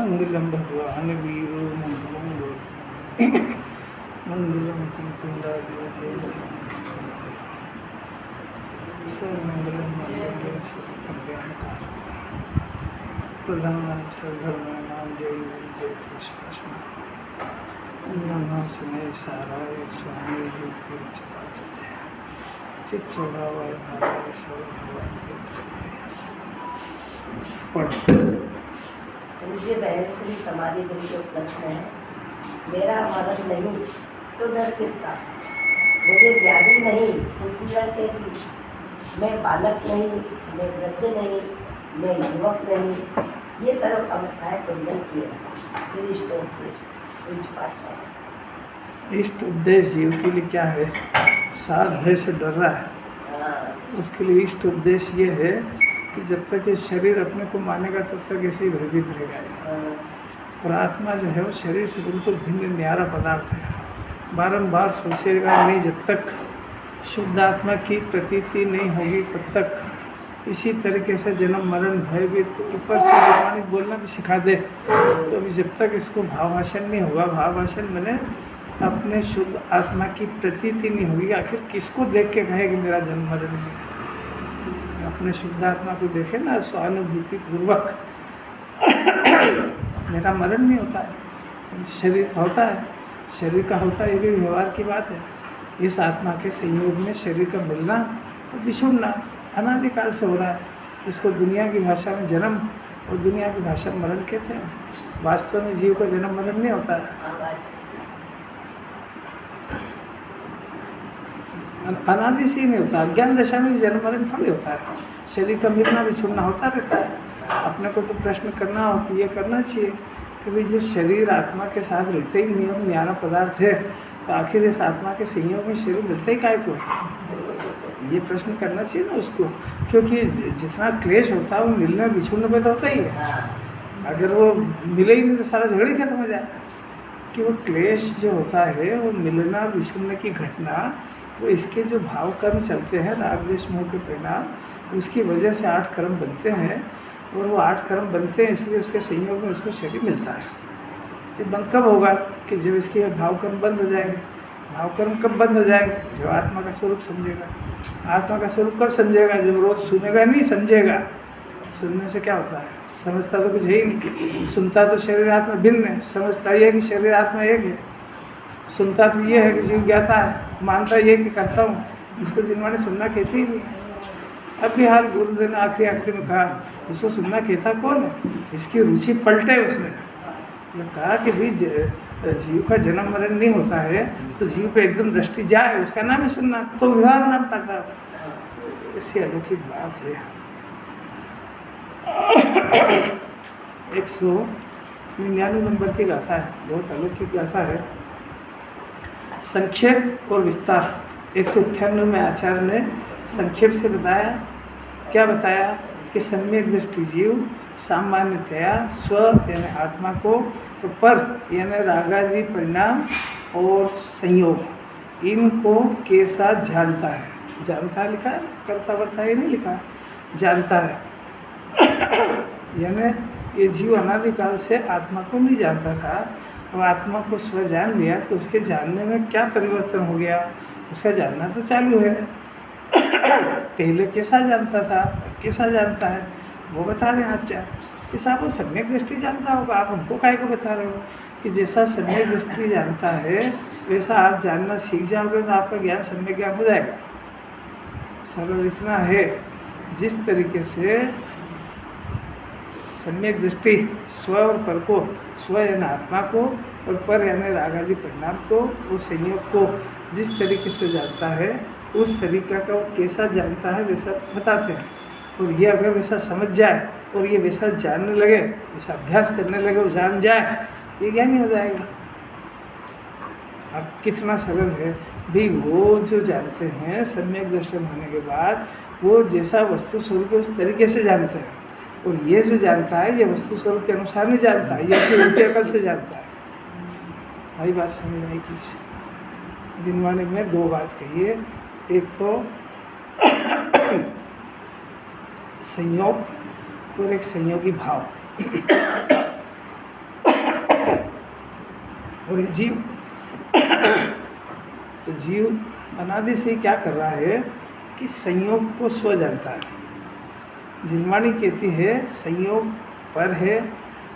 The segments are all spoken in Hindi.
मंगलम भगवान वीरो मंगलम मंगलम कुंकुंडादिवजे सर्वमंगलम मंगलम सर्वकल्याणकार प्रधानां सर्वधर्माणां जय जय कृष्ण नमः स्नेह साराय स्वामी युक्तिचपास्ते चित स्वभावाय भावाय सर्वभगवान के पढ़। मुझे बहन श्री समाधि दिन के प्रश्न है। मेरा मरण नहीं तो डर किसका? मुझे व्याधि नहीं तो पीड़ा कैसी? मैं बालक नहीं, मैं वृद्ध नहीं, मैं युवक नहीं, ये सर्व अवस्थाएं कुंदन की है। श्री इष्टोपदेश इष्ट उपदेश जीव के लिए क्या है? साध भय से डर रहा है, उसके लिए इष्ट उपदेश ये है कि जब तक ये शरीर अपने को मानेगा तब तक ऐसे ही भयभीत रहेगा। और आत्मा जो है वो शरीर से बिल्कुल भिन्न न्यारा पदार्थ है। बारंबार सोचेगा नहीं, जब तक शुद्ध आत्मा की प्रतीति नहीं होगी तब तक इसी तरीके से जन्म मरण भयभीत, तो ऊपर से जवानी बोलना भी सिखा दे तो अभी जब तक इसको भावभाषण नहीं होगा, भावभाषण मैंने अपने शुद्ध आत्मा की प्रतीति नहीं होगी, आखिर किसको देख के कहे कि मेरा जन्म मरण नहीं? अपने शुद्ध आत्मा को देखे ना स्वानुभूति पूर्वक। मेरा मरण नहीं होता है, शरीर का होता है, शरीर का होता है, ये भी व्यवहार की बात है। इस आत्मा के संयोग में शरीर का मिलना और बिछुड़ना अनादिकाल से हो रहा है। इसको दुनिया की भाषा में जन्म और दुनिया की भाषा में मरण कहते हैं। वास्तव में जीव का जन्म मरण नहीं होता है, अनादि से ही नहीं होता। अज्ञान दशा में भी जन्म मरण थोड़ी होता है। शरीर का मिलना बिछुड़ना होता रहता है। अपने को तो प्रश्न करना हो तो ये करना चाहिए कि भाई जब शरीर आत्मा के साथ रहते ही नियम न्यारा पदार्थ है तो आखिर इस आत्मा के संयोग में शरीर मिलता ही काय को? ये प्रश्न करना चाहिए ना उसको, क्योंकि जितना क्लेश होता है वो मिलने बिछुड़ने पर तो होता ही है। अगर वो मिले ही नहीं तो सारा झगड़ा ही खत्म हो जाए। कि वो क्लेश जो होता है वो मिलना बिछुड़ने की घटना, वो इसके जो भाव कर्म चलते हैं राग द्वेष मोह के परिणाम, उसकी वजह से 8 कर्म बनते हैं और वो 8 कर्म बनते हैं, इसलिए उसके संयोग में उसको शरीर मिलता है। ये बंद कब होगा? कि जब इसके भाव कर्म बंद हो जाएंगे। भाव कर्म कब बंद हो जाएंगे? जब आत्मा का स्वरूप समझेगा। आत्मा का स्वरूप कब समझेगा? जब रोज सुनेगा नहीं, समझेगा। सुनने से क्या होता है? समझता तो कुछ है ही नहीं। सुनता तो शरीर आत्मा भिन्न है, समझता ये है कि शरीर आत्मा एक है। सुनता तो ये है कि जीव ज्ञाता है, मानता ये कि करता हूँ, इसको जिन्होंने सुनना कहते ही नहीं। अब भी हाल गुरुदेव ने आखिरी में कहा, इसको सुनना कहता कौन है? इसकी रुचि पलटे उसमें। जब कहा कि भाई जीव का जन्म मरण नहीं होता है तो जीव पे एकदम दृष्टि जाए, उसका नाम ही सुनना, तो व्यवहार नाम पाता। इससे अलौकिक बात है। 199 नंबर की गाथा है, बहुत अलौकिक गाथा है। संक्षेप और विस्तार। 198 में आचार्य ने संक्षेप से बताया। क्या बताया? कि सम्यक दृष्टि जीव सामान्यतया स्व यानी आत्मा को, तो पर यानी रागादि परिणाम और संयोग, इनको के साथ जानता है। जानता है लिखा है, करता वर्ता ये नहीं लिखा, जानता है। यानी ये जीव अनादिकाल से आत्मा को नहीं जानता था, और आत्मा को स्व जान लिया तो उसके जानने में क्या परिवर्तन हो गया? उसका जानना तो चालू है। पहले कैसा जानता था, कैसा जानता है, वो बता रहे हैं आचार्य। कि साहब वो सम्यक दृष्टि जानता होगा, आप हमको काहे को बता रहे हो? कि जैसा सम्यक दृष्टि जानता है वैसा आप जानना सीख जाओगे तो आपका ज्ञान सम्यक ज्ञान हो जाएगा। सरल इतना है, जिस तरीके से सम्यक दृष्टि स्व और पर को, स्व यानी आत्मा को और पर यानी रागादि परिणाम को, वो संयोग को जिस तरीके से जानता है उस तरीका का वो कैसा जानता है वैसा बताते हैं। और ये अगर वैसा समझ जाए और ये वैसा जानने लगे, वैसा अभ्यास करने लगे, वो जान जाए, ये ज्ञानी हो जाएगा। अब कितना सरल है भी। वो जो जानते हैं सम्यक दर्शन होने के बाद, वो जैसा वस्तु स्वरूप है उस तरीके से जानते हैं। और ये जो जानता है ये वस्तु स्वरूप के अनुसार नहीं जानता है, ये अपनी उल्टी अकल से जानता है। भाई बात समझ नहीं कुछ। जिनवाने में 2 बात कही है, एक तो संयोग और एक संयोगी भाव। और ये जीव तो जीव अनादि से क्या कर रहा है कि संयोग को स्व जानता है। जिनवाणी कहती है संयोग पर है,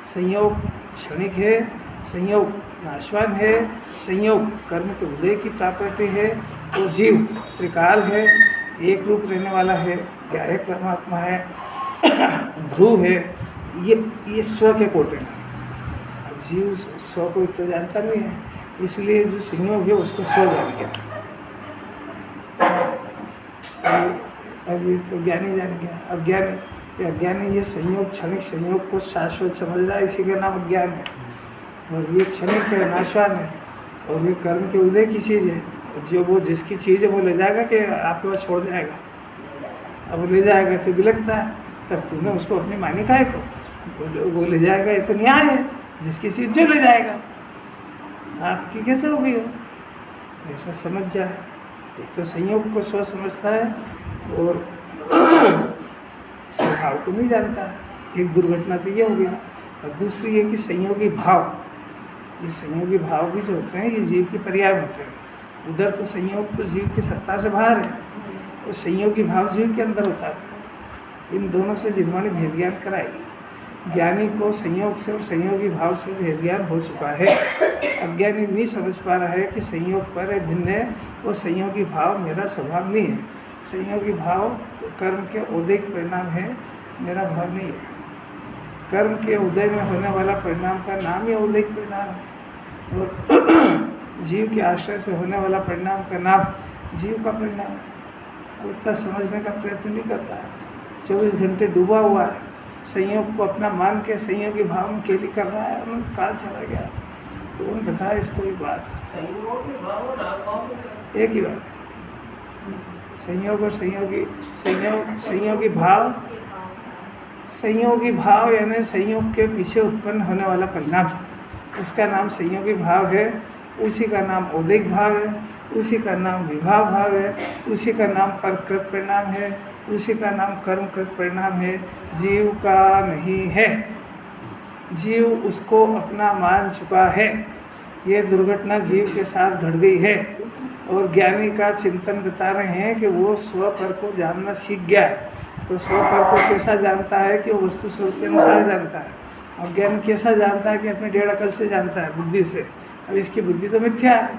संयोग क्षणिक है, संयोग नाशवान है, संयोग कर्म के उदय की प्रॉपर्टी है। वो जीव त्रिकाल है, एक रूप रहने वाला है, ज्ञायक परमात्मा है, ध्रुव है। ये स्व के कोटे हैं। अब जीव स्व को इतना जानता नहीं है, इसलिए जो संयोग है उसको स्व जान गया। अब ये तो ज्ञानी जान गया। अज्ञानी ये संयोग क्षणिक संयोग को शाश्वत समझ रहा है, इसी का नाम अज्ञान है। और ये क्षणिक है, नाशवान है, और ये कर्म के उदय की चीज़ है। जो वो जिसकी चीज़ है वो ले जाएगा कि आपके पास छोड़ जाएगा? अब वो ले जाएगा तो बिलकता है, तब तुमने उसको अपनी मानी काहे को? वो ले जाएगा, ये तो न्याय है, जिसकी चीज़ जो ले जाएगा। आपकी कैसे हो गई हो? ऐसा समझ जाए। एक तो संयोग को स्व समझता है और स्वभाव को नहीं जानता है। एक दुर्घटना तो ये हो गया। और दूसरी है कि संयोगी भाव। ये संयोगी भाव भी जो होते हैं ये जीव की पर्याय होते हैं। उधर तो संयोग तो जीव की सत्ता से बाहर है, और संयोगी भाव जीव के अंदर होता है। इन दोनों से जिन्होंने भेद ज्ञान कराई। ज्ञानी को संयोग से और संयोगी भाव से भेद ज्ञान हो चुका है। अज्ञानी नहीं समझ पा रहा है कि संयोग पर है, भिन्न है, और संयोगी भाव मेरा स्वभाव नहीं है। संयोगी भाव कर्म के औदिक परिणाम है, मेरा भाव नहीं है। कर्म के उदय में होने वाला परिणाम का नाम ही औदिक परिणाम है, और जीव के आश्रय से होने वाला परिणाम का नाम जीव का परिणाम है। उतना समझने का प्रयत्न नहीं करता है। 24 घंटे डूबा हुआ है, संयोग को अपना मान के संयोगी भाव में केली कर रहा है। अनंत काल चला गया। तो उन्होंने बताया इसको एक बात, एक ही बात, संयोग और संयोगी भाव यानी संयोग के पीछे उत्पन्न होने वाला परिणाम, उसका नाम संयोगी भाव है। उसी का नाम औदिक भाव है, उसी का नाम विभाव भाव है, उसी का नाम परकृत परिणाम है, उसी का नाम कर्मकृत परिणाम है। जीव का नहीं है। जीव उसको अपना मान चुका है। ये दुर्घटना जीव के साथ घट गई है, और ज्ञानी का चिंतन बता रहे हैं कि वो स्व पर को जानना सीख गया है। तो स्व पर को कैसा जानता है कि वो वस्तु स्वरूप के अनुसार जानता है। और ज्ञान कैसा जानता है कि अपनी 1.5 अकल से जानता है, बुद्धि से। अब इसकी बुद्धि तो मिथ्या है।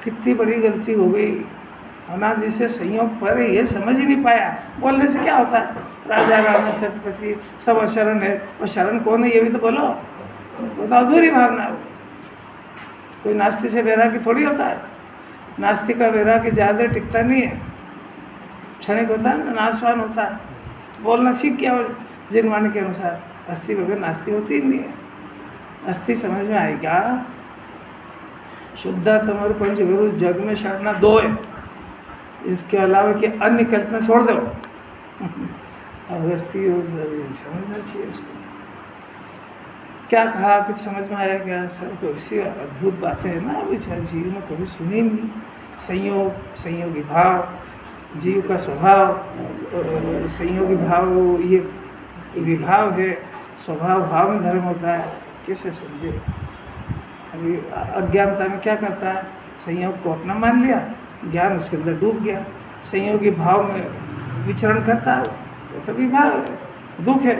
कितनी बड़ी गलती हो गई। अनादि से संयोग पर है, ये समझ ही नहीं पाया। बोलने से क्या होता है? राजा राणा छत्रपति सब अशरण है, और शरण कौन है ये भी तो बोलो। वो तो अधूरी भावना है। कोई नास्ती से वैरागी थोड़ी होता है। नास्ती का वैरागी ज़्यादा टिकता नहीं है, क्षणिक होता है, नाशवान होता है। बोलना सीख गया जिनवाणी के अनुसार। अस्थि बगैर नास्ती होती ही नहीं है। अस्थि समझ में आएगा। शुद्धात्म और पंचगुरु जग में शरणा 2 है, इसके अलावा कि अन्य कल्पना छोड़ दो। अब अस्थि हो समझना चाहिए इसको। क्या कहा, कुछ समझ में आया क्या? सर को इससे अद्भुत बातें हैं ना, विचार जीव में कभी सुनी नहीं। संयोग, संयोगी भाव, जीव का स्वभाव, संयोगी भाव ये विभाव है। स्वभाव भाव में धर्म होता है, कैसे समझे? अभी अज्ञानता में क्या करता है? संयोग को अपना मान लिया, ज्ञान उसके अंदर डूब गया। संयोगी भाव में विचरण करता है, वो तो विभाव है, दुख है।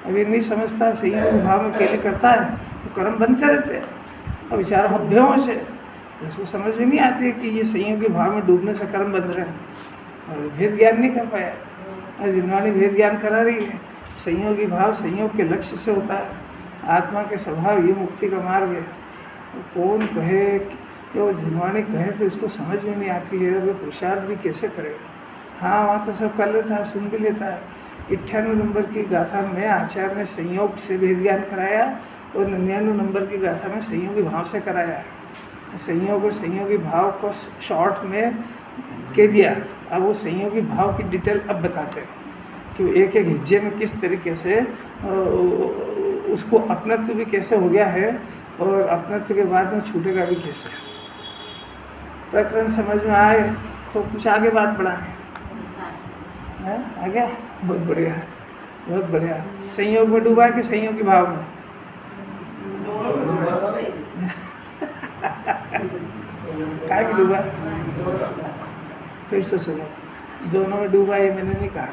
अभी नहीं समझता, संयोगी भाव में केली करता है तो कर्म बनते रहते हैं। और विचार अभ्योश है, उसको समझ में नहीं आती है कि ये संयोगी भाव में डूबने से कर्म बन रहे हैं। और भेद ज्ञान नहीं कर पाया। और जिन्होंने भेद ज्ञान करा रही है। संयोगी भाव संयोग के लक्ष्य से होता है। आत्मा के स्वभाव ये मुक्ति का मार्ग है। कौन कहे कि वो जिन्वाणी कहे तो इसको समझ में नहीं आती है। वो पुरुषार्थ भी कैसे करेगा? हाँ, वहाँ तो सब कर लेता है, सुन भी लेता है। 98 नंबर की गाथा में आचार्य ने संयोग से भेद ज्ञान कराया, और 99 नंबर की गाथा में संयोगी भाव से कराया है। संयोग और संयोगी भाव को शॉर्ट में कह दिया। अब वो संयोगी भाव की डिटेल अब बताते हैं कि एक एक हिज्जे में किस तरीके से उसको अपनत्व भी कैसे हो गया है, और अपनत्व के बाद में छूटेगा भी कैसे। प्रकरण समझ में आए तो कुछ आगे बात बढ़ाएं। आ गया? बहुत बढ़िया, बहुत बढ़िया। संयोग में डूबा कि संयोगी भाव में? काय में डूबा? दोनों का। फिर से सुनो, दोनों में डूबा ये मैंने नहीं कहा।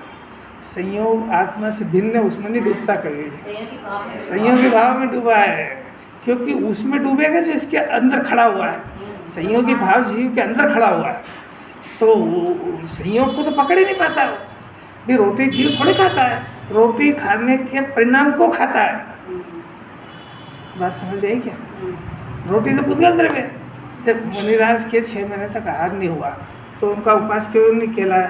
संयोग आत्मा से भिन्न है, उसमें नहीं डूबता कभी। संयोगी भाव में डूबा है, क्योंकि उसमें डूबेगा जो इसके अंदर खड़ा हुआ है। संयोगी भाव जीव के अंदर खड़ा हुआ है, तो संयोग को तो पकड़ ही नहीं पाता वो। भी रोटी जीव थोड़ी खाता है, रोटी खाने के परिणाम को खाता है। बात समझ रही क्या? रोटी तो पुद्गल द्रव्य है। जब मुनिराज के 6 महीने तक आहार नहीं हुआ तो उनका उपवास क्यों नहीं कहलाया?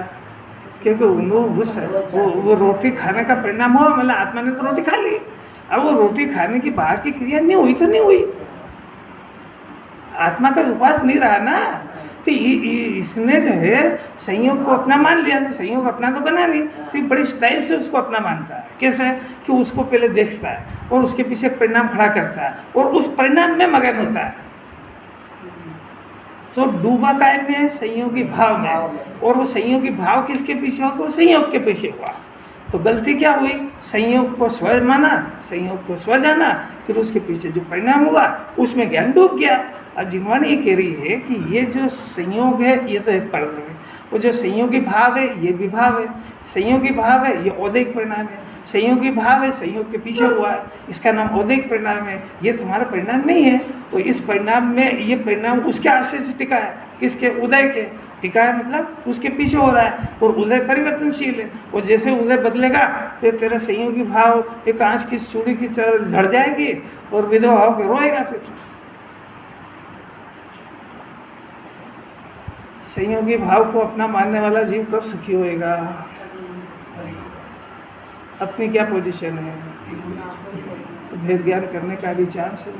क्योंकि वो रोटी खाने का परिणाम हुआ, मतलब आत्मा ने तो रोटी खा ली। अब वो रोटी खाने की बाहर की क्रिया नहीं हुई तो नहीं हुई, आत्मा का उपवास नहीं रहा ना। तो इसने जो है संयोग को अपना मान लिया, तो संयोग अपना तो बना नहीं, तो ये बड़ी स्टाइल से उसको अपना मानता है। कैसे? कि उसको पहले देखता है और उसके पीछे परिणाम खड़ा करता है और उस परिणाम में मगन होता है। तो डूबा काय में? संयोगी भाव में। और वो संयोगी भाव किसके पीछे हुआ? वो संयोग के पीछे हुआ। तो गलती क्या हुई? संयोग को स्व माना, संयोग को स्व जाना, फिर उसके पीछे जो परिणाम हुआ उसमें ज्ञान डूब गया। अब जिनवानी ये कह रही है कि ये जो संयोग है ये तो एक परम है, वो जो संयोगी भाव है ये विभाव है, संयोगी भाव है ये औदैहिक परिणाम है, संयोगी भाव है संयोग के पीछे हुआ है, इसका नाम औदैहिक परिणाम है। ये तुम्हारा परिणाम नहीं है। तो इस परिणाम में ये परिणाम उसके आश्रय से टिका है। किसके? उदय के टिका है, मतलब उसके पीछे हो रहा है। और उदय परिवर्तनशील है, और जैसे उदय बदलेगा तो तेरा संयोगी भाव एक कांच की चूड़ी की तरह झड़ जाएगी और विधवा होकर रोएगा। फिर संयोगी भाव को अपना मानने वाला जीव कब सुखी होएगा? अपनी क्या पोजीशन है? तो भेद ज्ञान करने का भी चांस है।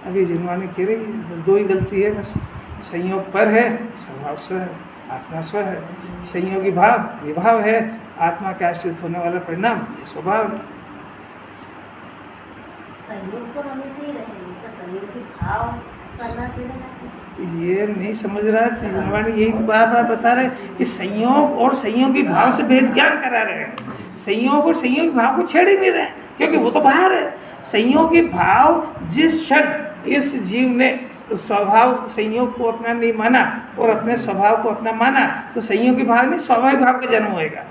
अभी जिनवानी कह रही है 2 ही गलती है बस, संयोग पर है, स्वभाव स्व है, आत्मा स्व है। संयोगी भाव विभाव है, आत्मा के आश्रित होने वाला परिणाम ये स्वभाव है। संयोग तो हमेशा ही रहेंगे, तो संयोगी भाव करना देना ये नहीं समझ रहा है। जिनवानी यही बार बार बता रहे कि संयोग और संयोगी भाव से भेद ज्ञान करा रहे हैं। संयोग और संयोगी भाव को छेड़ ही नहीं रहे, क्योंकि वो तो बाहर है। संयोगी भाव जिस क्षण इस जीव ने स्वभाव संयोग को अपना नहीं माना और अपने स्वभाव को अपना माना, तो संयोगी भाव नहीं स्वाभाविक भाव का जन्म होएगा।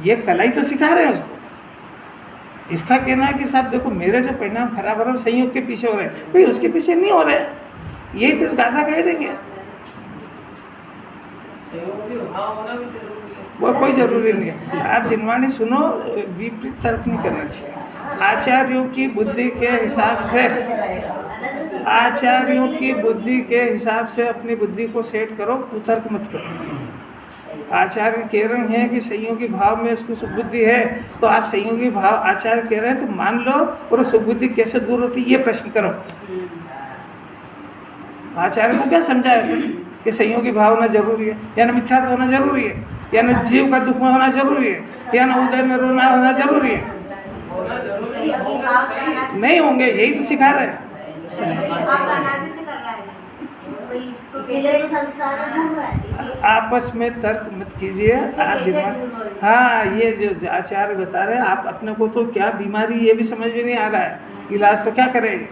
ये कला ही तो सिखा रहे हैं उसको। इसका कहना है कि साहब देखो मेरे जो परिणाम खराब हो रहे हैं संयोग के पीछे हो रहे हैं, भाई उसके पीछे नहीं हो रहे। यही तो इस गाथा कह देंगे, वो कोई जरूरी नहीं है। आप जिनवानी सुनो, विपरीत तर्क नहीं करना चाहिए। आचार्यों की बुद्धि के हिसाब से, आचार्यों की बुद्धि के हिसाब से अपनी बुद्धि को सेट करो, कुतर्क मत करो। आचार्य कह रहे हैं कि संयोगी भाव में उसको सुबुद्धि है, तो आप संयोगी भाव आचार्य कह रहे हैं तो मान लो, और सुबुद्धि कैसे दूर होती ये प्रश्न करो। आचार्य को क्या समझाया कि संयोगी भाव होना जरूरी है, या न मिथ्यात्व होना जरूरी है, या न जीव का दुख में होना जरूरी है, या न उदय में रोना होना जरूरी है? नहीं होंगे, यही तो सिखा रहे हैं। आपस में तर्क मत कीजिए आप। हाँ, ये जो आचार्य बता रहे हैं, आप अपने को तो क्या बीमारी ये भी समझ में नहीं आ रहा है, इलाज तो क्या करेंगे?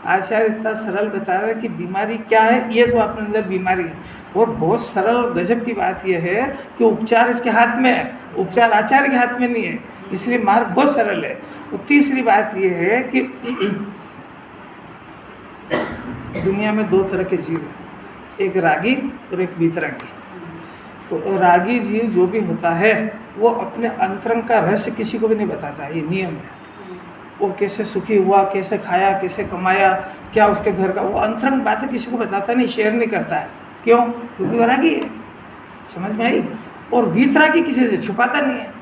आचार्य इतना सरल बता रहे हैं कि बीमारी क्या है, ये तो अपने अंदर बीमारी है। और बहुत सरल और गजब की बात यह है कि उपचार इसके हाथ में है, उपचार आचार्य के हाथ में नहीं है, इसलिए मार्ग बहुत सरल है। और तीसरी बात यह है कि दुनिया में 2 तरह के जीव हैं, एक रागी और एक वीतरागी। तो रागी जीव जो भी होता है वो अपने अंतरंग का रहस्य किसी को भी नहीं बताता, ये नियम है। वो कैसे सुखी हुआ, कैसे खाया, कैसे कमाया, क्या उसके घर का, वो अंतरंग बातें किसी को बताता नहीं, शेयर नहीं करता है। क्यों? क्योंकि वो रागी है। समझ में आई? और वीतरागी किसी से छुपाता नहीं है।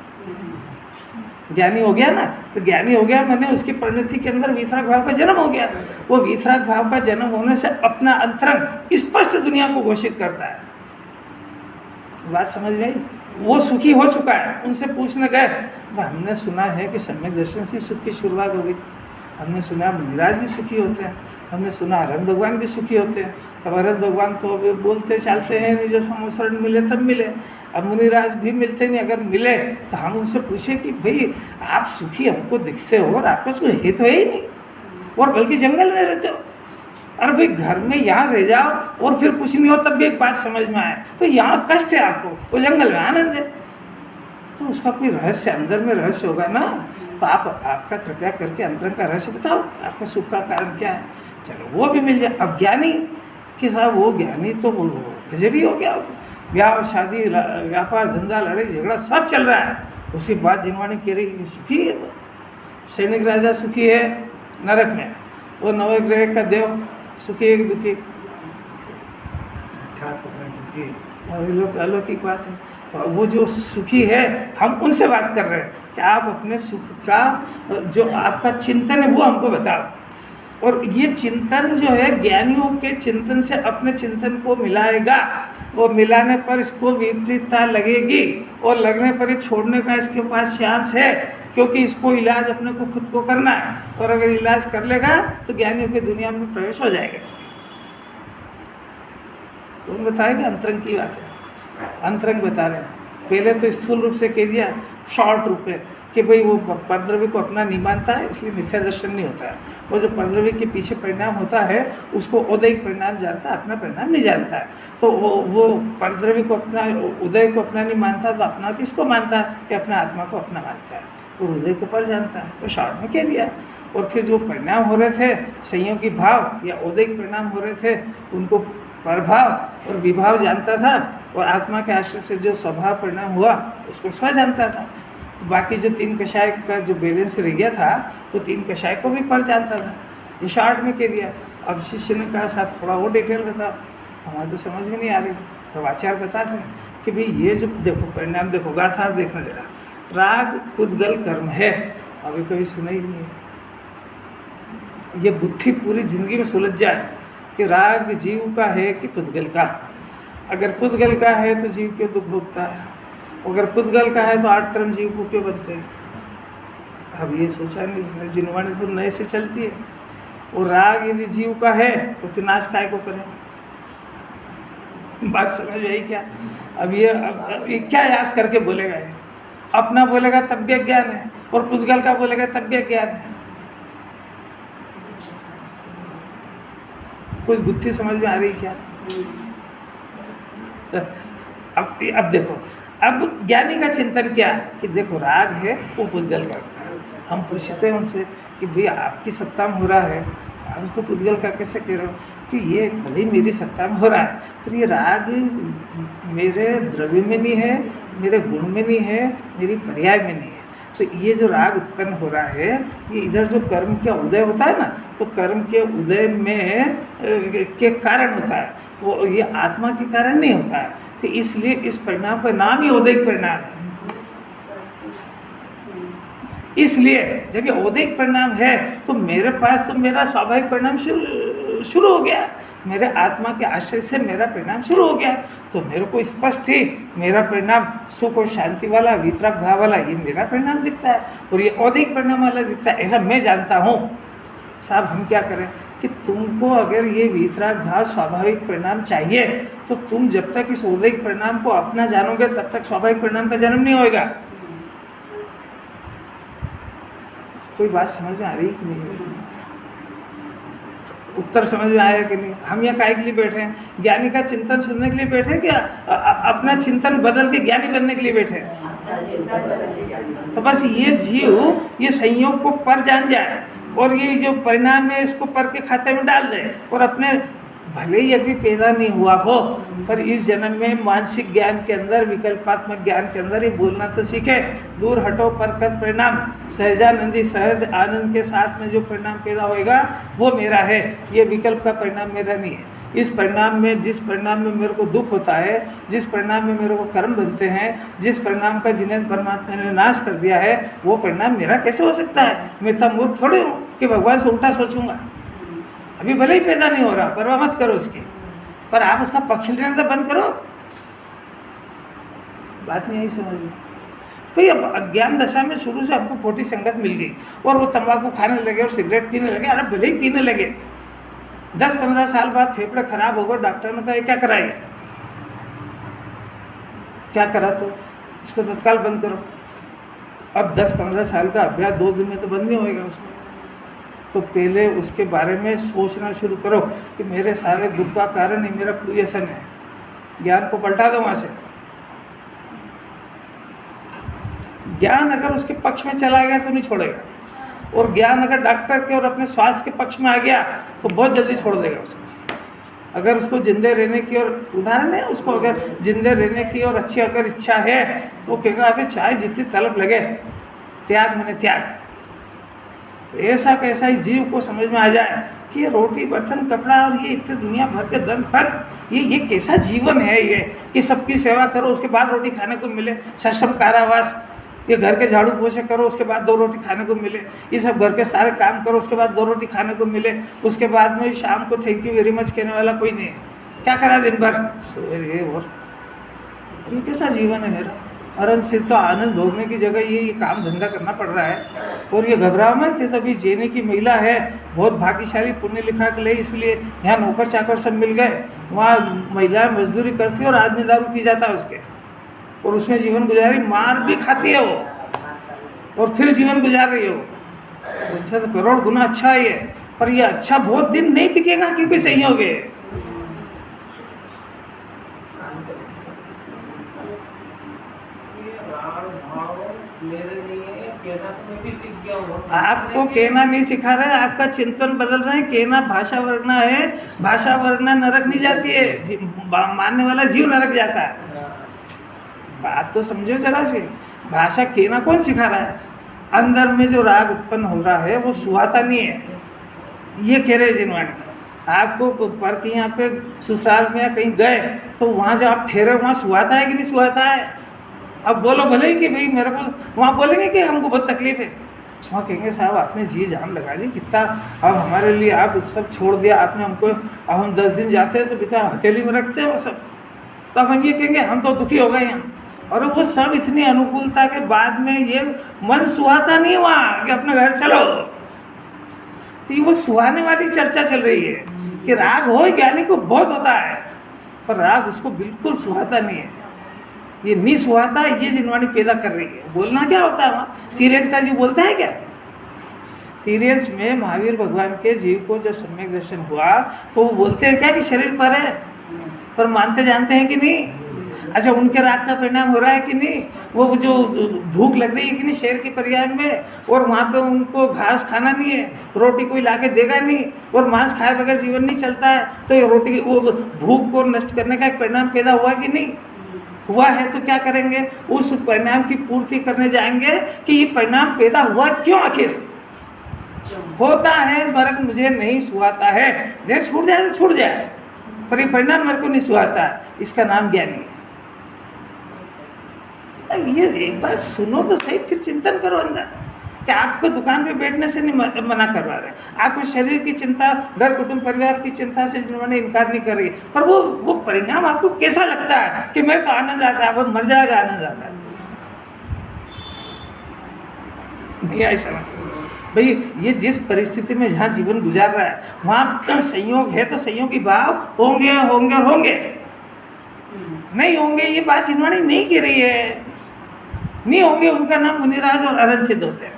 ज्ञानी हो गया ना, तो ज्ञानी हो गया मैंने उसकी परिणति के अंदर वीतराग भाव का जन्म हो गया। वो वीतराग भाव का जन्म होने से अपना अंतरंग स्पष्ट दुनिया को घोषित करता है। बात समझ में आई? वो सुखी हो चुका है। उनसे पूछने गए, हमने सुना है कि सम्यक दर्शन से सुख की शुरुआत हो गई, हमने सुना मुनिराज भी सुखी होते हैं, हमने सुना अरहंत भगवान भी सुखी होते हैं। तब अरहंत भगवान तो अभी बोलते चलते हैं नहीं, जब हम शरण मिले तब मिले। अब मुनिराज भी मिलते नहीं, अगर मिले तो हम उनसे पूछे कि भाई आप सुखी हमको दिखते हो और आपका कोई हित है ही नहीं, और बल्कि जंगल में रहते हो, अरे भाई घर में यहाँ रह जाओ और फिर कुछ नहीं हो तब भी एक बात समझ में आए, तो यहाँ कष्ट है आपको, वो जंगल में आनंद है, तो उसका कोई रहस्य अंदर में रहस्य होगा ना। तो आपका कृपया करके अंतरंग का रहस्य बताओ, आपका सुख का कारण क्या है, चलो वो भी मिल जाए। अब ज्ञानी कि साहब वो ज्ञानी तो वो गजब ही हो गया, ब्याह शादी व्यापार धंधा लड़ाई झगड़ा सब चल रहा है, उसके बाद जिनवाणी कह रही सुखी है, तो सैनिक राजा सुखी है नरक में, वो नवग्रह का देव सुखी है दुखी, अलौकिक बात है। तो वो जो सुखी है हम उनसे बात कर रहे हैं कि आप अपने सुख का जो आपका चिंतन है वो हमको बताओ। और ये चिंतन जो है ज्ञानियों के चिंतन से अपने चिंतन को मिलाएगा, वो मिलाने पर इसको विपरीतता लगेगी और लगने पर ही छोड़ने का इसके पास चांस है, क्योंकि इसको इलाज अपने को खुद को करना है, और अगर इलाज कर लेगा तो ज्ञानियों की दुनिया में प्रवेश हो जाएगा इसका। तो बताएगा अंतरंग की बात है, अंतरंग बता रहे हैं। पहले तो स्थूल रूप से कह दिया शॉर्ट रूप में कि भाई वो परद्रव्य को अपना नहीं मानता है, इसलिए मिथ्या दर्शन नहीं होता है। वो जो परद्रव्य के पीछे परिणाम होता है उसको औदैहिक परिणाम जानता है, अपना परिणाम नहीं जानता है। तो वो परद्रव्य को अपना उदय को अपना नहीं मानता, तो अपना किसको मानता है कि अपना आत्मा को अपना मानता है, और उदय को पर जानता है। तो शॉर्ट में कह दिया। और फिर जो परिणाम हो रहे थे संयोगी भाव या औदैहिक परिणाम हो रहे थे उनको प्रभाव और विभाव जानता था, और आत्मा के आश्रय से जो स्वभाव परिणाम हुआ उसको स्व जानता था। बाकी जो तीन कषाय का जो बैलेंस रह गया था वो तीन कषाय को भी पर जानता था। ये शॉर्ट में कह दिया। अब शिष्य ने कहा साहब थोड़ा और डिटेल बताओ, हमारे तो समझ में नहीं आ रही। तो आचार्य बताते हैं कि भाई ये जो देखो परिणाम देखो, गाथा देखना जरा, राग पुद्गल कर्म है, अभी कभी सुना ही नहीं है। ये बुद्धि पूरी जिंदगी में सुलझ जाए कि राग जीव का है कि पुद्गल का। अगर पुद्गल का है तो जीव क्यों दुख भोगता है, अगर पुद्गल का है तो 8 कर्म जीव को क्यों बनते हैं। अब ये सोचा नहीं इसने, जिनवाणी तो नए से चलती है। और राग यदि जीव का है तो फिर नाश काय को करें। बात समझ आई क्या? अब ये क्या याद करके बोलेगा, ये अपना बोलेगा तब भी ज्ञान है, और पुद्गल का बोलेगा तब भी ज्ञान है। कुछ बुद्धि समझ में आ रही क्या? अब देखो, अब ज्ञानी का चिंतन क्या कि देखो राग है वो पुद्गल करता है। हम पूछते हैं उनसे कि भाई आपकी सत्ता में हो रहा है, आप उसको पुद्गल का कैसे कह रहे हो? कि ये भले ही मेरी सत्ता में हो रहा है, फिर ये राग मेरे द्रव्य में नहीं है, मेरे गुण में नहीं है, मेरी पर्याय में नहीं है। तो ये जो राग उत्पन्न हो रहा है ये इधर जो कर्म का उदय होता है ना, तो कर्म के उदय में के कारण होता है, वो ये आत्मा के कारण नहीं होता है। तो इसलिए इस परिणाम का नाम ही औदैहिक परिणाम है। इसलिए जब ये औदैहिक परिणाम है तो मेरे पास तो मेरा स्वाभाविक परिणाम शुरू हो गया, मेरे आत्मा के आश्रय से मेरा परिणाम शुरू हो गया। तो मेरे को स्पष्ट ही मेरा परिणाम सुख और शांति वाला, वितराग भाव वाला, ये मेरा परिणाम दिखता है, और ये औदैहिक परिणाम वाला दिखता है, ऐसा मैं जानता हूँ। साहब हम क्या करें कि तुमको अगर ये वितराग भाव स्वाभाविक परिणाम चाहिए तो तुम जब तक इस औदैहिक परिणाम को अपना जानोगे तब तक स्वाभाविक परिणाम का जन्म नहीं होगा। कोई बात समझ में आ रही कि नहीं? उत्तर समझ में आया कि नहीं? हम यहाँ काय के लिए बैठे हैं? ज्ञानी का चिंतन सुनने के लिए बैठे हैं क्या अपना चिंतन बदल के ज्ञानी बनने के लिए बैठे हैं? तो बस ये जीव ये संयोग को पर जान जाए और ये जो परिणाम है इसको पर के खाते में डाल दे, और अपने भले ही अभी पैदा नहीं हुआ हो पर इस जन्म में मानसिक ज्ञान के अंदर, विकल्पात्मक ज्ञान के अंदर ये बोलना तो सीखे, दूर हटो परकत परिणाम, सहजानंदी सहज आनंद के साथ में जो परिणाम पैदा होएगा वो मेरा है, ये विकल्प का परिणाम मेरा नहीं है। इस परिणाम में, जिस परिणाम में मेरे को दुख होता है, जिस परिणाम में मेरे को कर्म बनते हैं, जिस परिणाम का जिन्हें परमात्मा ने नाश कर दिया है, वो परिणाम मेरा कैसे हो सकता है? मैं इतना मूर्ख थोड़ी हूँ कि भगवान से उल्टा सोचूंगा। अभी भले ही पैदा नहीं हो रहा, परवाह मत करो उसकी, पर आप उसका पक्ष लेना तो बंद करो। बात नहीं आई समझ में? भाई अब अज्ञान दशा में शुरू से आपको खोटी संगत मिल गई और वो तंबाकू खाने लगे और सिगरेट पीने लगे। अरे भले ही पीने लगे, 10-15 साल बाद फेफड़े खराब हो गए, डॉक्टर ने कहा क्या कराइए, क्या करा? तो उसको तत्काल बंद करो। अब 10-15 साल का अभ्यास 2 दिन में तो बंद नहीं होएगा उसको। तो पहले उसके बारे में सोचना शुरू करो कि मेरे सारे दुख का कारण ही मेरा क्रिएशन है। ज्ञान को पलटा दो वहाँ से। ज्ञान अगर उसके पक्ष में चला गया तो नहीं छोड़ेगा, और ज्ञान अगर डॉक्टर के और अपने स्वास्थ्य के पक्ष में आ गया तो बहुत जल्दी छोड़ देगा उसको। अगर उसको जिंदे रहने की और उदाहरण है, उसको अगर जिंदे रहने की और अच्छी अगर इच्छा है तो वो कहेगा अभी चाहे जितनी तलब लगे, त्याग मैंने त्याग। ऐसा कैसा ही जीव को समझ में आ जाए कि ये रोटी बर्तन कपड़ा और ये इतने दुनिया भर के धन पर ये कैसा जीवन है ये, कि सबकी सेवा करो उसके बाद रोटी खाने को मिले, सश्रम कारावास, ये घर के झाड़ू पोछे करो उसके बाद 2 रोटी खाने को मिले, ये सब घर के सारे काम करो उसके बाद 2 रोटी खाने को मिले, उसके बाद में शाम को थैंक यू वेरी मच कहने वाला कोई नहीं है। क्या करा दिन भर ये, और ये कैसा जीवन है मेरा। अरन सिर्फ तो आनंद भोगने की जगह ये काम धंधा करना पड़ रहा है। और ये घबराओ मत, ये तभी जेने की महिला है, बहुत भाग्यशाली पुण्य लिखा के लिए, इसलिए यहाँ नौकर चाकर सब मिल गए। वहाँ महिलाएं मजदूरी करती है और आदमी दारू पी जाता है उसके, और उसमें जीवन गुजारी, मार भी खाती है वो और फिर जीवन गुजार रही है वो। अच्छा तो करोड़ गुना अच्छा है ये, पर ये अच्छा बहुत दिन नहीं टिकेगा क्योंकि संयोग है। आपको कहना नहीं सिखा रहे, आपका चिंतन बदल रहे हैं। कहना भाषा वर्णना है, भाषा वर्णना नरक नहीं जाती है, मानने वाला जीव नरक जाता है। बात तो समझो जरा सी। भाषा कहना कौन सिखा रहा है? अंदर में जो राग उत्पन्न हो रहा है वो सुहाता नहीं है, ये कह रहे जिनवाणी। आपको पर कि यहाँ पे ससुराल में या कहीं गए तो वहाँ जो आप ठहरे वहाँ सुहाता है कि नहीं सुहाता है? अब बोलो भले ही कि भाई मेरे को, वहाँ बोलेंगे कि हमको बहुत तकलीफ है, वहाँ कहेंगे साहब आपने जी जान लगा दी कितना, अब हमारे लिए आप सब छोड़ दिया आपने हमको, अब हम 10 दिन जाते हैं तो बेटा हथेली में रखते हैं वो सब, तो अब हम ये कहेंगे हम तो दुखी हो गए यहाँ। और वो सब इतनी अनुकूलता के बाद में ये मन सुहाता नहीं वहाँ कि अपने घर चलो। तो ये वो सुहाने वाली चर्चा चल रही है कि राग हो ज्ञानी को बहुत होता है, पर राग उसको बिल्कुल सुहाता नहीं है। ये नहीं सुहाता, ये जिनवाणी पैदा कर रही है। बोलना क्या होता है वहाँ? तीरेंच का जीव बोलता है क्या? तीरेंच में महावीर भगवान के जीव को जब सम्यक दर्शन हुआ तो वो बोलते हैं क्या कि शरीर पर है, पर मानते जानते हैं कि नहीं? अच्छा उनके राग का परिणाम हो रहा है कि नहीं? वो जो भूख लग रही है कि नहीं शहर के पर्याय में, और वहाँ पे उनको घास खाना नहीं है, रोटी कोई लाके देगा नहीं, और मांस खाए बगैर जीवन नहीं चलता है, तो ये रोटी वो भूख को नष्ट करने का एक परिणाम पैदा हुआ कि नहीं हुआ है? तो क्या करेंगे? उस परिणाम की पूर्ति करने जाएंगे कि ये परिणाम पैदा हुआ क्यों, आखिर होता है फर्क मुझे नहीं सुहाता है, देर छूट जाए तो छूट जाए, पर ये परिणाम मेरे को नहीं सुहाता है, इसका नाम ज्ञानी है। अब ये एक बार सुनो तो सही, फिर चिंतन करो अंदर कि आपको दुकान पे बैठने से नहीं मना करवा रहे, आपको शरीर की चिंता, घर कुटुंब परिवार की चिंता से जिन्होंने इनकार नहीं कर रही, पर वो परिणाम आपको कैसा लगता है कि मेरे तो आनंद आता है, अब मर जाएगा आनंद आता है, नहीं ऐसा भाई। ये जिस परिस्थिति में जहाँ जीवन गुजार रहा है वहाँ संयोग है तो संयोगी भाव होंगे होंगे और होंगे, नहीं होंगे ये बात जिनवाणी नहीं कह रही है, नहीं होंगे उनका नाम मुनिराज और अरन सिद्ध होते हैं।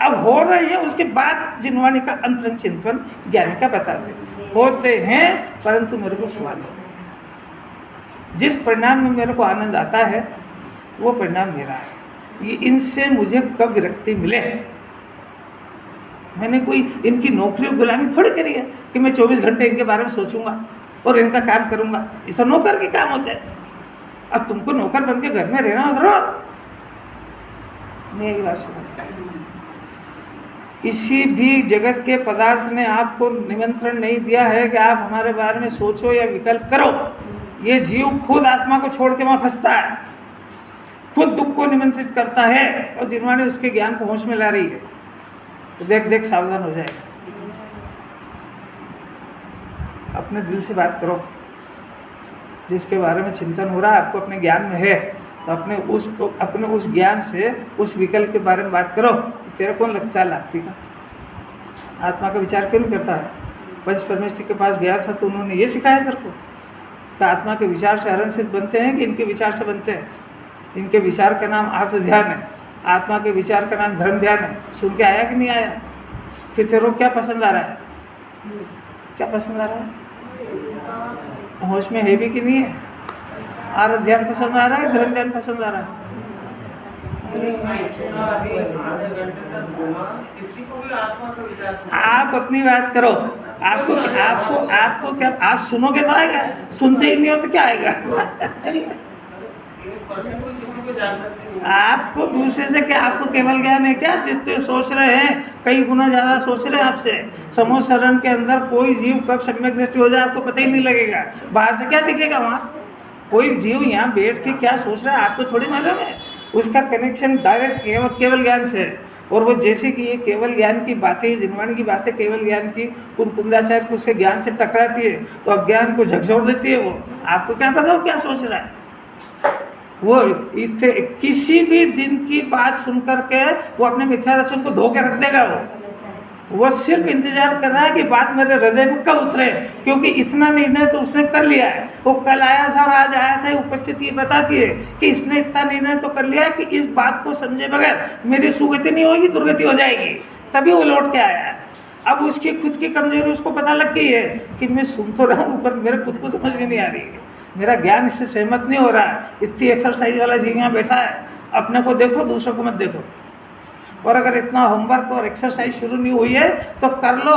अब हो रहे हैं उसके बाद जिनवाणी का अंतरंग चिंतन ज्ञानी का बताते होते हैं, परंतु मेरे को स्वाद है, जिस परिणाम में मेरे को आनंद आता है वो परिणाम मेरा है। ये इनसे मुझे कब विरक्ति मिले, मैंने कोई इनकी नौकरी गुलामी थोड़ी करी है कि मैं 24 घंटे इनके बारे में सोचूंगा और इनका काम करूंगा, ये सब नौकर के काम होते हैं। अब तुमको नौकर बन के घर में रहना हो रहो, मैं एक बात समझ, किसी भी जगत के पदार्थ ने आपको निमंत्रण नहीं दिया है कि आप हमारे बारे में सोचो या विकल्प करो। ये जीव खुद आत्मा को छोड़ के वहाँ फंसता है, खुद दुख को निमंत्रित करता है, और जिनवाणी उसके ज्ञान को होश में ला रही है, तो देख देख सावधान हो जाएगा। अपने दिल से बात करो, जिसके बारे में चिंतन हो रहा है आपको अपने ज्ञान में है, तो अपने उस ज्ञान से उस विकल्प के बारे में बात करो। तेरा कौन लगता है लाती का? आत्मा का विचार क्यों नहीं करता है? पंच परमेष्ठी के पास गया था तो उन्होंने ये सिखाया तेरे को कि आत्मा के विचार से अरन सिद्ध बनते हैं कि इनके विचार से बनते हैं? इनके विचार का नाम आत्म ध्यान है, आत्मा के विचार का नाम धर्म ध्यान है। सुन के आया कि नहीं आया? कि तेरे को क्या पसंद आ रहा है, क्या पसंद आ रहा है, होश में है भी कि नहीं है, आरत ध्यान पसंद आ रहा है, ध्यान ध्यान पसंद आ रहा है। आप अपनी बात करो, आपको आपको आपको क्या, आप सुनोगे तो आएगा, सुनते ही नहीं हो तो क्या आएगा। आपको दूसरे से क्या, आपको केवल ज्ञान है क्या, जितने सोच रहे हैं कई गुना ज़्यादा सोच रहे हैं आपसे। समूह शरण के अंदर कोई जीव कब सम्यक दृष्टि हो जाए आपको पता ही नहीं लगेगा, बाहर से क्या दिखेगा वहाँ। कोई जीव यहाँ बैठ के क्या सोच रहा है आपको थोड़ी मालूम है। उसका कनेक्शन डायरेक्ट केवल ज्ञान से है। और वो जैसे कि ये केवल ज्ञान की बातें, जिनवाणी की बातें केवल ज्ञान की कुंदाचार्य को उसके ज्ञान से टकराती है तो अज्ञान को झकझोर देती है। वो आपको क्या पता वो क्या सोच रहा है। वो किसी भी दिन की बात सुन करके वो अपने मिथ्या दर्शन को धो के रख देगा। वो सिर्फ इंतजार कर रहा है कि बात मेरे हृदय में कब उतरे, क्योंकि इतना निर्णय तो उसने कर लिया है। वो कल आया था और आज आया था, उपस्थिति बताती है कि इसने इतना निर्णय तो कर लिया है कि इस बात को समझे बगैर मेरी सुगति नहीं होगी, दुर्गति हो जाएगी, तभी वो लौट के आया है। अब उसकी खुद की कमजोरी उसको पता लग गई है कि मैं सुन तो रहा हूँ पर मेरे खुद को समझ में नहीं आ रही है, मेरा ज्ञान इससे सहमत नहीं हो रहा है। इतनी एक्सरसाइज वाला जीव यहाँ बैठा है, अपने को देखो दूसरों को मत देखो। और अगर इतना होमवर्क और एक्सरसाइज शुरू नहीं हुई है तो कर लो,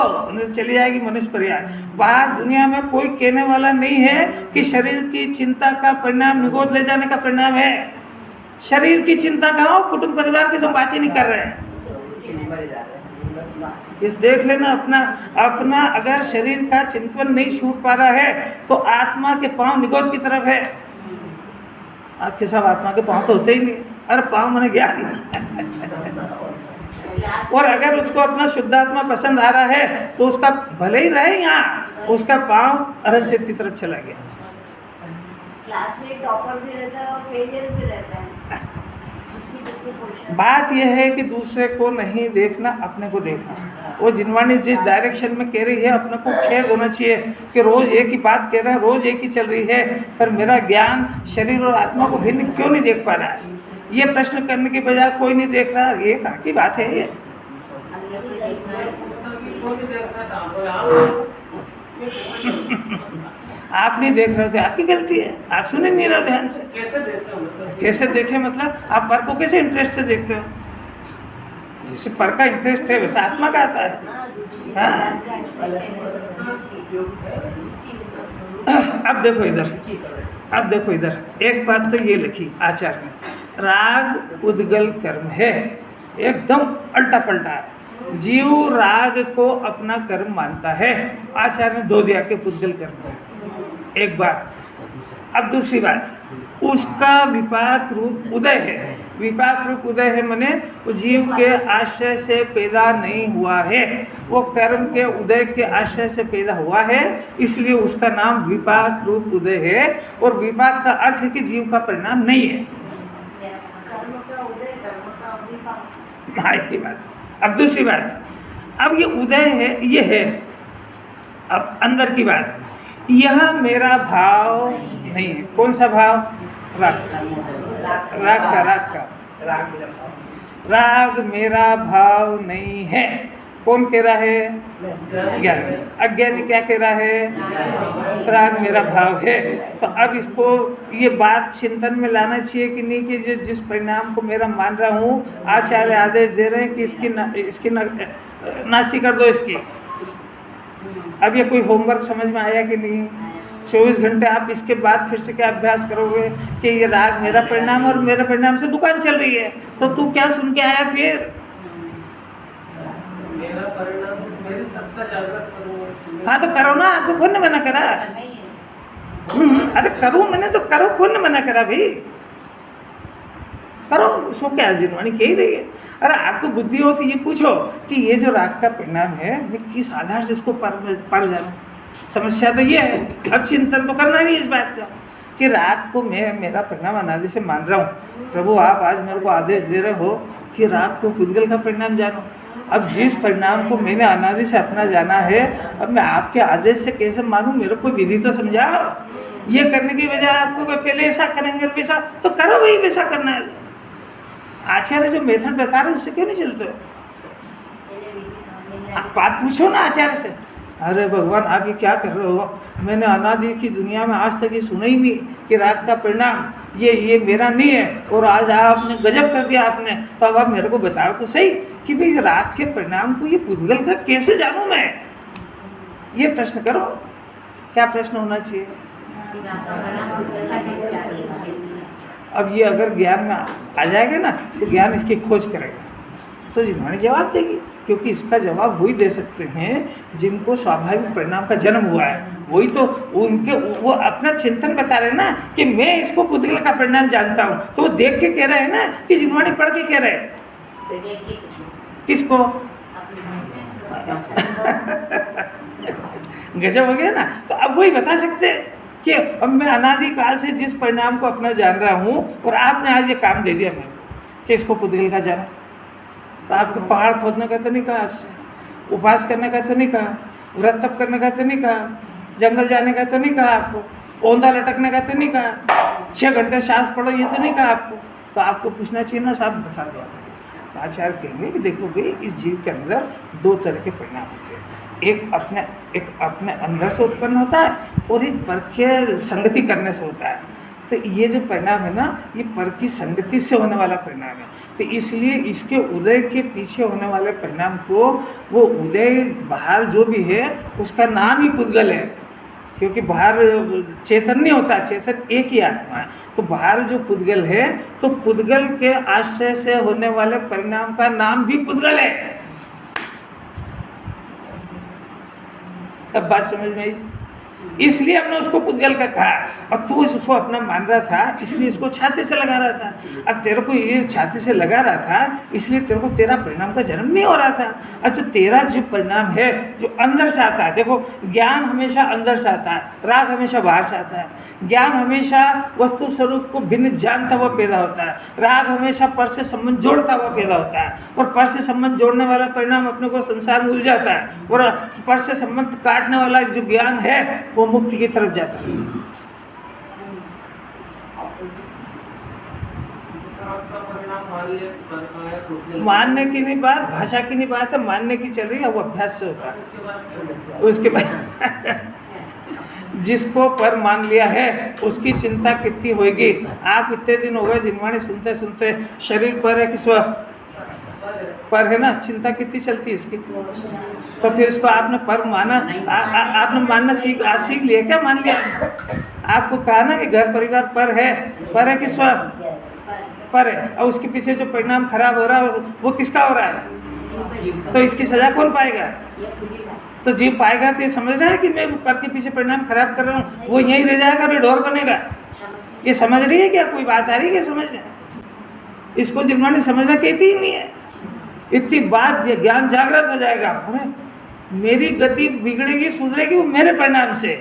चली जाएगी मनुष्य पर्याय। बाहर दुनिया में कोई कहने वाला नहीं है कि शरीर की चिंता का परिणाम निगोद ले जाने का परिणाम है। शरीर की चिंता कहाँ हो, कुटुंब परिवार की तो बात ही नहीं कर रहे हैं। इस देख लेना अपना अगर शरीर का चिंतन नहीं छूट पा रहा है तो आत्मा के पांव निगोद की तरफ है। आपके सब आत्मा के पांव तो होते ही नहीं, अरे पांव मैंने ज्ञान। और अगर उसको अपना शुद्धात्मा पसंद आ रहा है तो उसका भले ही रहे यहाँ, उसका पांव अरनछेद की तरफ चला गया। क्लास में टॉपर भी रहता है और फेलियर भी रहता है। बात यह है कि दूसरे को नहीं देखना, अपने को देखना। वो जिनवाणी जिस डायरेक्शन में कह रही है अपने को खेद होना चाहिए कि रोज एक ही बात कह रहा है, रोज एक ही चल रही है, पर मेरा ज्ञान शरीर और आत्मा को भिन्न क्यों नहीं देख पा रहा है। ये प्रश्न करने के बजाय कोई नहीं देख रहा, ये कहाँ की बात है ये। आप नहीं देख रहे थे, आपकी गलती है, आप सुने नहीं रहे ध्यान से। कैसे देखे मतलब आप पर को कैसे इंटरेस्ट से देखते हो। जैसे पर का इंटरेस्ट है वैसे आत्मा का आता है। हाँ। अब देखो इधर, एक बात तो ये लिखी आचार्य ने, राग उद्गल कर्म है, एकदम उल्टा पलटा है। जीव राग को अपना कर्म मानता है, आचार्य ने दो दिया के पुद्गल कर्म है। एक बात। अब दूसरी बात, उसका विपाक रूप उदय है। विपाक रूप उदय है माने वो जीव के आश्रय से पैदा नहीं हुआ है, वो कर्म के उदय के आश्रय से पैदा हुआ है, इसलिए उसका नाम विपाक रूप उदय है। और विपाक का अर्थ है कि जीव का परिणाम नहीं है। हाँ, इतनी बात। अब दूसरी बात, अब ये उदय है, ये है। अब अंदर की बात, यह मेरा भाव नहीं है। कौन सा भाव? राग का। राग मेरा भाव नहीं है। कौन कह रहा है? ज्ञानी। अज्ञानी क्या कह रहा है? राग मेरा भाव है। तो अब इसको ये बात चिंतन में लाना चाहिए कि नहीं कि जिस परिणाम को मेरा मान रहा हूँ, आचार्य आदेश दे रहे हैं कि इसकी नास्ती कर दो इसकी। अब ये कोई होमवर्क समझ में आया कि नहीं? 24 घंटे आप इसके बाद फिर से क्या अभ्यास करोगे कि ये राग मेरा परिणाम और मेरे परिणाम से दुकान चल रही है, तो तू क्या सुन के आया फिर? मेरा परिणाम मेरी सत्ता जागृत करो। हाँ तो करो ना, आपको कौन ने मना करा? अरे करो, मैंने तो करो, कौन ने मना करा भाई? करो, उसमें क्या जिनवाणी कह ही रही है। अरे आपको बुद्धि हो तो ये पूछो कि ये जो राग का परिणाम है मैं किस आधार से इसको पर जानूं। समस्या तो ये है। अब चिंतन तो करना नहीं इस बात का कि राग को मैं मेरा परिणाम अनादि से मान रहा हूँ। प्रभु आप आज मेरे को आदेश दे रहे हो कि राग को पुद्गल का परिणाम जानो। अब जिस परिणाम को मैंने अनादि से अपना जाना है, अब मैं आपके आदेश से कैसे मानूं? मेरे को विधि तो समझाओ। ये करने की बजाय आपको पहले ऐसा करेंगे वैसा, तो करो भाई, वैसा करना है। आचार्य जो मेथड बता रहे उससे क्यों नहीं चलते? बात पूछो ना आचार्य से, अरे भगवान आप ये क्या कर रहे हो, मैंने अनादि की दुनिया में आज तक ये सुना ही नहीं कि राग का परिणाम ये मेरा नहीं है, और आज आपने गजब कर दिया आपने, तो अब आप मेरे को बताओ तो सही कि भाई राग के परिणाम को ये पुद्गल का कैसे जानूं मैं, ये प्रश्न करो। क्या प्रश्न होना चाहिए? अब ये अगर ज्ञान में आ जाएगा ना तो ज्ञान इसकी खोज करेगा, तो जिन्होंने जवाब देगी, क्योंकि इसका जवाब वही दे सकते हैं जिनको स्वाभाविक परिणाम का जन्म हुआ है। वही तो उनके वो अपना चिंतन बता रहे हैं ना कि मैं इसको पुद्गल का परिणाम जानता हूँ, तो वो देख के कह रहे हैं ना कि जिन्होंने पढ़ के कह रहे हैं। किसको? गजब हो गया ना। तो अब वही बता सकते हैं कि अब मैं अनादिकाल से जिस परिणाम को अपना जान रहा हूँ और आपने आज ये काम दे दिया मेरे को कि इसको पुद्गल का जाना, तो आपको पहाड़ खोदने का तो नहीं कहा, आपसे उपवास करने का तो नहीं कहा, व्रत तप करने का तो नहीं कहा, जंगल जाने का तो नहीं कहा आपको, औंधा लटकने का तो नहीं कहा, 6 घंटे सांस पढ़ो ये तो नहीं कहा आपको। तो आपको पूछना चाहिए ना, साहब बता दो। तो आचार्य कहेंगे कि देखो भाई इस जीव के अंदर 2 तरह के परिणाम होते हैं, एक अपने अंदर से उत्पन्न होता है और एक पर के संगति करने से होता है। तो ये जो परिणाम है ना, ये पर की संगति से होने वाला परिणाम है। तो इसलिए इसके उदय के पीछे होने वाले परिणाम को, वो उदय बाहर जो भी है उसका नाम ही पुद्गल है, क्योंकि बाहर चेतन नहीं होता, चेतन एक ही आत्मा है। तो बाहर जो पुद्गल है, तो पुद्गल के आश्रय से होने वाले परिणाम का नाम भी पुद्गल है। अब बात समझ में आई? इसलिए हमने उसको पुद्गल का कहा, और तू उसको अपना मान रहा था, इसलिए इसको छाती से लगा रहा था। अब तेरे को ये छाती से लगा रहा था, इसलिए तेरे को तेरा परिणाम का जन्म नहीं हो रहा था। अच्छा, तेरा जो परिणाम है जो अंदर से आता है, देखो ज्ञान हमेशा अंदर से आता है, राग हमेशा बाहर से आता है। ज्ञान हमेशा वस्तु स्वरूप को भिन्न जानता हुआ पैदा होता है, राग हमेशा पर से संबंध जोड़ता हुआ पैदा होता है, और पर से संबंध जोड़ने वाला परिणाम अपने को संसार में उलझाता है, और पर से संबंध काटने वाला जो ज्ञान है वो मुक्ति की तरफ जाता है। मानने की नहीं बात, भाषा की नहीं बात है, मानने की चल रही है, वो अभ्यास से होता है। उसके बाद जिसको पर मान लिया है उसकी चिंता कितनी होगी। आप इतने दिन हो गए जिनवाणी सुनते सुनते, शरीर पर है कि स्व पर है ना, चिंता कितनी चलती है इसकी। तो फिर इसको आपने पर माना, आपने मानना सीख लिया क्या? मान लिया। आपको कहा ना कि घर परिवार पर है कि स्व पर है, और उसके पीछे जो परिणाम खराब हो रहा है वो किसका हो रहा है? तो इसकी सजा कौन पाएगा? तो जीव पाएगा। तो ये समझ रहा है कि मैं पर के पीछे परिणाम खराब कर रहा हूँ, वो यहीं रह जाएगा और ढोर बनेगा। ये समझ रही है क्या? कोई बात आ रही है क्या समझ में? इसको जिन्होंने समझना कहती ही नहीं है। इतनी बात ज्ञान जागृत हो जाएगा, अरे मेरी गति बिगड़ेगी सुधरेगी वो मेरे परिणाम से।